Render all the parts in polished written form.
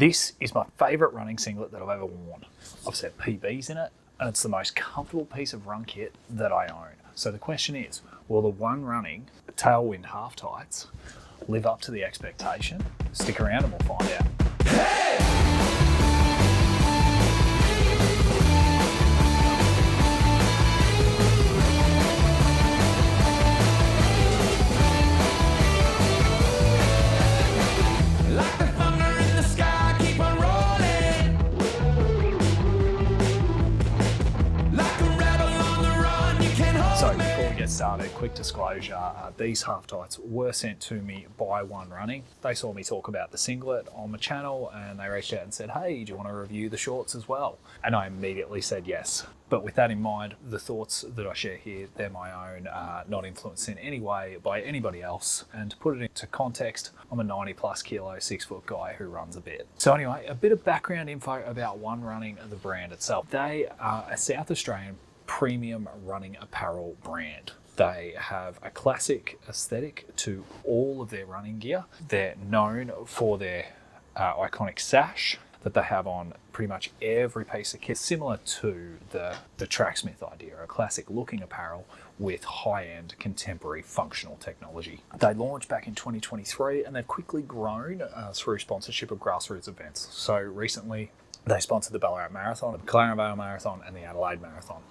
This is my favourite running singlet that I've ever worn. I've set PBs in it, and it's the most comfortable piece of run kit that I own. So the question is, will the One Running Tailwind half tights live up to the expectation? Stick around and we'll find out. So before we get started, quick disclosure, these half tights were sent to me by One Running. They saw me talk about the singlet on my channel and they reached out and said, hey, do you want to review the shorts as well? And I immediately said yes. But with that in mind, the thoughts that I share here, they're my own, not influenced in any way by anybody else. And to put it into context, I'm a 90 plus kilo, 6 foot guy who runs a bit. So anyway, a bit of background info about One Running, the brand itself. They are a South Australian premium running apparel brand. They have a classic aesthetic to all of their running gear. They're known for their iconic sash that they have on pretty much every piece of kit, similar to the Tracksmith idea, a classic looking apparel with high-end contemporary functional technology. They launched back in 2023 and they've quickly grown through sponsorship of grassroots events. So recently they sponsored the Ballarat Marathon, the McLaren Vale Marathon and the Adelaide Marathon.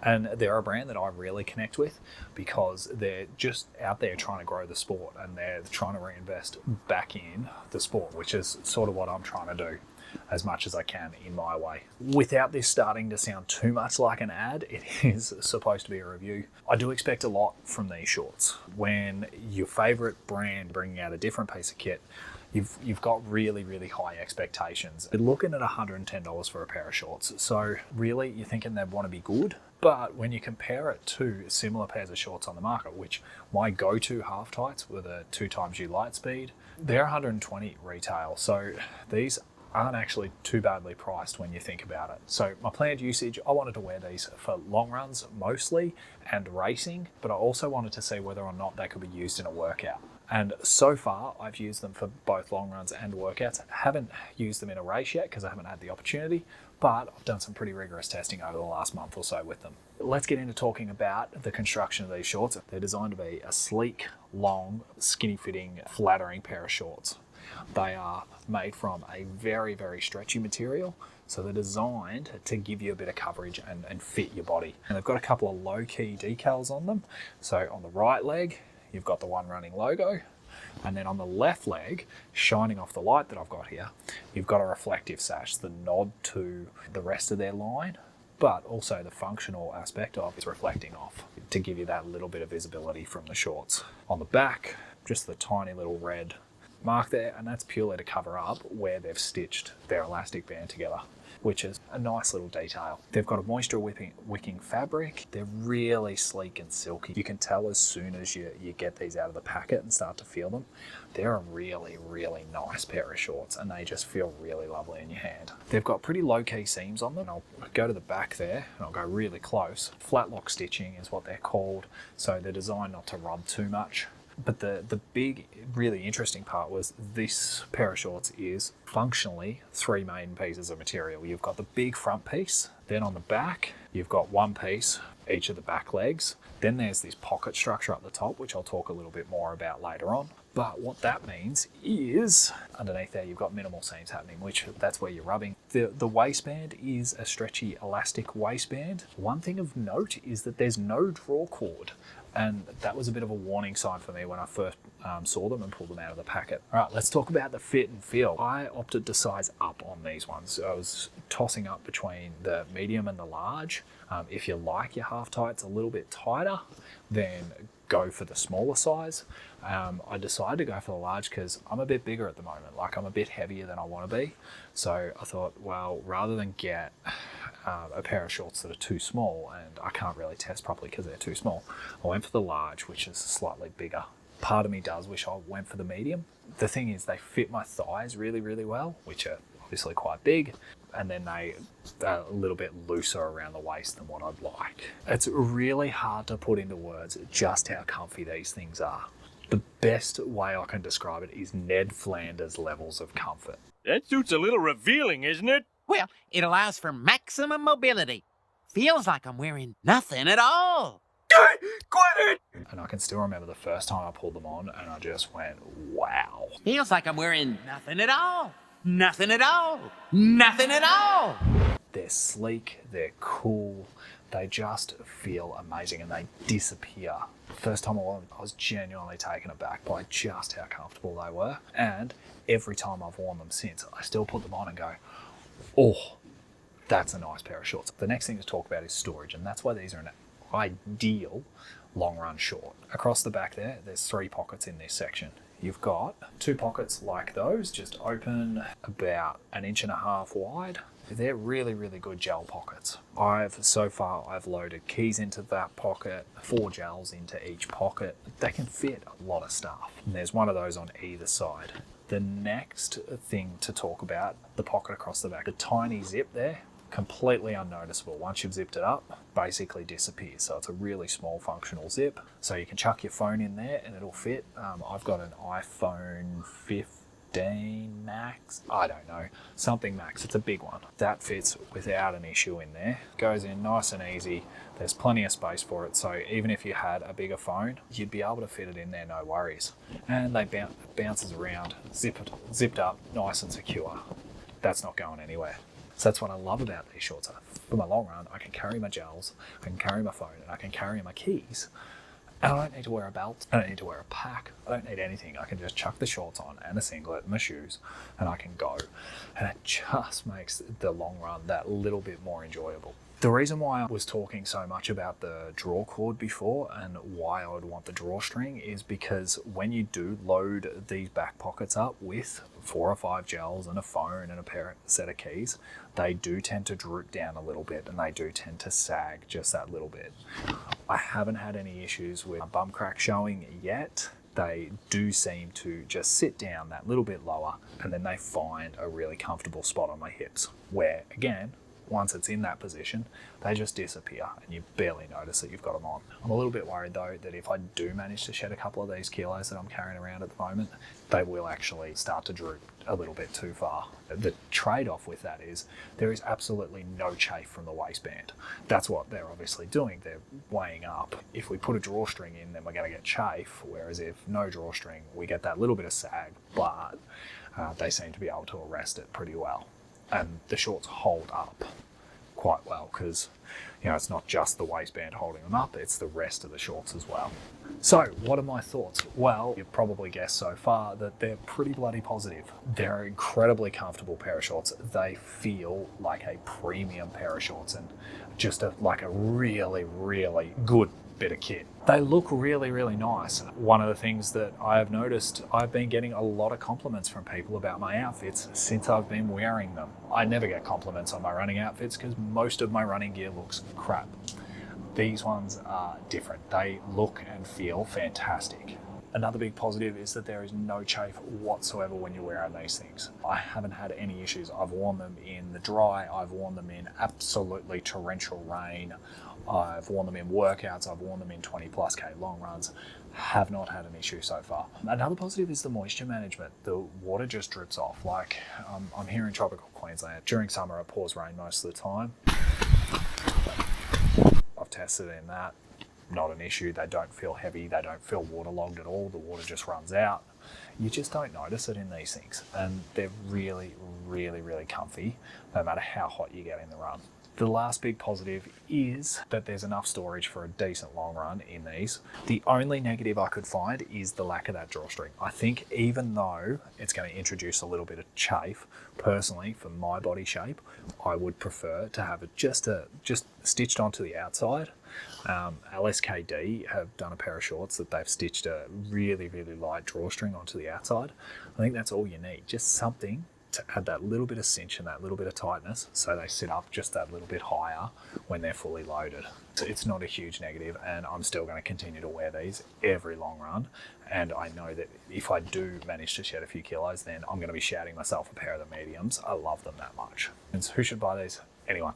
And they're a brand that I really connect with because they're just out there trying to grow the sport and they're trying to reinvest back in the sport, which is sort of what I'm trying to do as much as I can in my way. Without this starting to sound too much like an ad, it is supposed to be a review. I do expect a lot from these shorts. When your favorite brand bringing out a different piece of kit, you've got really, really high expectations. You're looking at $110 for a pair of shorts. So really, you're thinking they want to be good. But when you compare it to similar pairs of shorts on the market, which my go-to half tights were the 2XU Lightspeed, they're 120 retail. So these aren't actually too badly priced when you think about it. So my planned usage, I wanted to wear these for long runs mostly and racing, but I also wanted to see whether or not they could be used in a workout. And so far, I've used them for both long runs and workouts. I haven't used them in a race yet because I haven't had the opportunity, but I've done some pretty rigorous testing over the last month or so with them. Let's get into talking about the construction of these shorts. They're designed to be a sleek, long, skinny-fitting, flattering pair of shorts. They are made from a very, very stretchy material, so they're designed to give you a bit of coverage and fit your body. And they've got a couple of low-key decals on them. So on the right leg, you've got the One Running logo, and then on the left leg, shining off the light that I've got here, you've got a reflective sash, the nod to the rest of their line, but also the functional aspect of it's reflecting off to give you that little bit of visibility from the shorts. On the back, just the tiny little red mark there, and that's purely to cover up where they've stitched their elastic band together, which is a nice little detail. They've got a moisture wicking fabric. They're really sleek and silky. You can tell as soon as you get these out of the packet and start to feel them, they're a really, really nice pair of shorts and they just feel really lovely in your hand. They've got pretty low-key seams on them. I'll go to the back there and I'll go really close. Flat lock stitching is what they're called, so they're designed not to rub too much. But the big, really interesting part was this pair of shorts is functionally 3 main pieces of material. You've got the big front piece, then on the back, you've got one piece, each of the back legs. Then there's this pocket structure up the top, which I'll talk a little bit more about later on. But what that means is underneath there, you've got minimal seams happening, which that's where you're rubbing. The waistband is a stretchy elastic waistband. One thing of note is that there's no draw cord. And that was a bit of a warning sign for me when I first saw them and pulled them out of the packet. All right, let's talk about the fit and feel. I opted to size up on these ones. I was tossing up between the medium and the large. If you like your half tights a little bit tighter, then go for the smaller size. I decided to go for the large because I'm a bit bigger at the moment. Like I'm a bit heavier than I want to be. So I thought, well, rather than get a pair of shorts that are too small and I can't really test properly because they're too small, I went for the large, which is slightly bigger. Part of me does wish I went for the medium. The thing is they fit my thighs really, really well, which are obviously quite big, and then they are a little bit looser around the waist than what I'd like. It's really hard to put into words just how comfy these things are. The best way I can describe it is Ned Flanders levels of comfort. That suit's a little revealing, isn't it? Well, it allows for maximum mobility. Feels like I'm wearing nothing at all. Quit it! And I can still remember the first time I pulled them on and I just went, wow. Feels like I'm wearing nothing at all. Nothing at all. Nothing at all. They're sleek, they're cool, they just feel amazing and they disappear. First time I wore them, I was genuinely taken aback by just how comfortable they were. And every time I've worn them since, I still put them on and go, oh, that's a nice pair of shorts. The next thing to talk about is storage, and that's why these are an ideal long run short. Across the back there's 3 pockets in this section. You've got 2 pockets like those, just open about 1.5 inches wide. They're really, really good gel pockets. So far I've loaded keys into that pocket, 4 gels into each pocket. They can fit a lot of stuff. And there's one of those on either side. The next thing to talk about, the pocket across the back. The tiny zip there, completely unnoticeable. Once you've zipped it up, basically disappears. So it's a really small functional zip. So you can chuck your phone in there and it'll fit. I've got an iPhone 15 Max, I don't know, something Max. It's a big one. That fits without an issue in there. Goes in nice and easy. There's plenty of space for it. So even if you had a bigger phone, you'd be able to fit it in there, no worries. And they bounces around, zipped up, nice and secure. That's not going anywhere. So that's what I love about these shorts. For my long run, I can carry my gels, I can carry my phone, and I can carry my keys. And I don't need to wear a belt, I don't need to wear a pack, I don't need anything. I can just chuck the shorts on and a singlet and my shoes, and I can go. And it just makes the long run that little bit more enjoyable. The reason why I was talking so much about the draw cord before and why I would want the drawstring is because when you do load these back pockets up with 4 or 5 gels and a phone and a set of keys, they do tend to droop down a little bit and they do tend to sag just that little bit. I haven't had any issues with bum crack showing yet. They do seem to just sit down that little bit lower and then they find a really comfortable spot on my hips where, again, once it's in that position, they just disappear and you barely notice that you've got them on. I'm a little bit worried though that if I do manage to shed a couple of these kilos that I'm carrying around at the moment, they will actually start to droop a little bit too far. The trade-off with that is there is absolutely no chafe from the waistband. That's what they're obviously doing. They're weighing up. If we put a drawstring in, then we're going to get chafe, whereas if no drawstring, we get that little bit of sag, but they seem to be able to arrest it pretty well. And the shorts hold up quite well because, you know, it's not just the waistband holding them up, it's the rest of the shorts as well. So what are my thoughts? Well, you've probably guessed so far that they're pretty bloody positive. They're an incredibly comfortable pair of shorts. They feel like a premium pair of shorts and just like a really, really good bit of kit. They look really, really nice. One of the things that I have noticed, I've been getting a lot of compliments from people about my outfits since I've been wearing them. I never get compliments on my running outfits because most of my running gear looks crap. These ones are different. They look and feel fantastic. Another big positive is that there is no chafe whatsoever when you're wearing these things. I haven't had any issues. I've worn them in the dry, I've worn them in absolutely torrential rain, I've worn them in workouts, I've worn them in 20 plus K long runs, have not had an issue so far. Another positive is the moisture management. The water just drips off. Like I'm here in tropical Queensland. During summer it pours rain most of the time. I've tested in that. Not an issue. They don't feel heavy. They don't feel waterlogged at all. The water just runs out. You just don't notice it in these things. And they're really, really, really comfy no matter how hot you get in the run. The last big positive is that there's enough storage for a decent long run in these. The only negative I could find is the lack of that drawstring. I think even though it's going to introduce a little bit of chafe, personally, for my body shape, I would prefer to have it just stitched onto the outside. LSKD have done a pair of shorts that they've stitched a really, really light drawstring onto the outside. I think that's all you need, just something to add that little bit of cinch and that little bit of tightness so they sit up just that little bit higher when they're fully loaded. So it's not a huge negative, and I'm still going to continue to wear these every long run, and I know that if I do manage to shed a few kilos, then I'm going to be shouting myself a pair of the mediums. I love them that much. And so who should buy these? Anyone.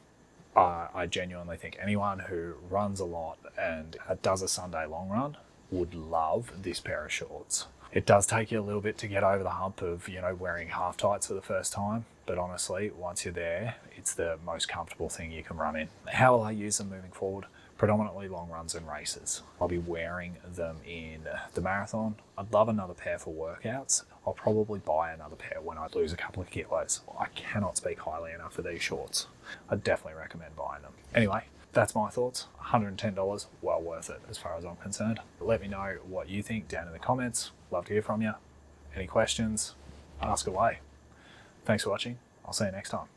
I genuinely think anyone who runs a lot and does a Sunday long run would love this pair of shorts. It does take you a little bit to get over the hump of, wearing half tights for the first time. But honestly, once you're there, it's the most comfortable thing you can run in. How will I use them moving forward? Predominantly long runs and races. I'll be wearing them in the marathon. I'd love another pair for workouts. I'll probably buy another pair when I lose a couple of kilos. I cannot speak highly enough of these shorts. I'd definitely recommend buying them. Anyway, that's my thoughts. $110, well worth it as far as I'm concerned. Let me know what you think down in the comments. Love to hear from you. Any questions? Ask away. Thanks for watching. I'll see you next time.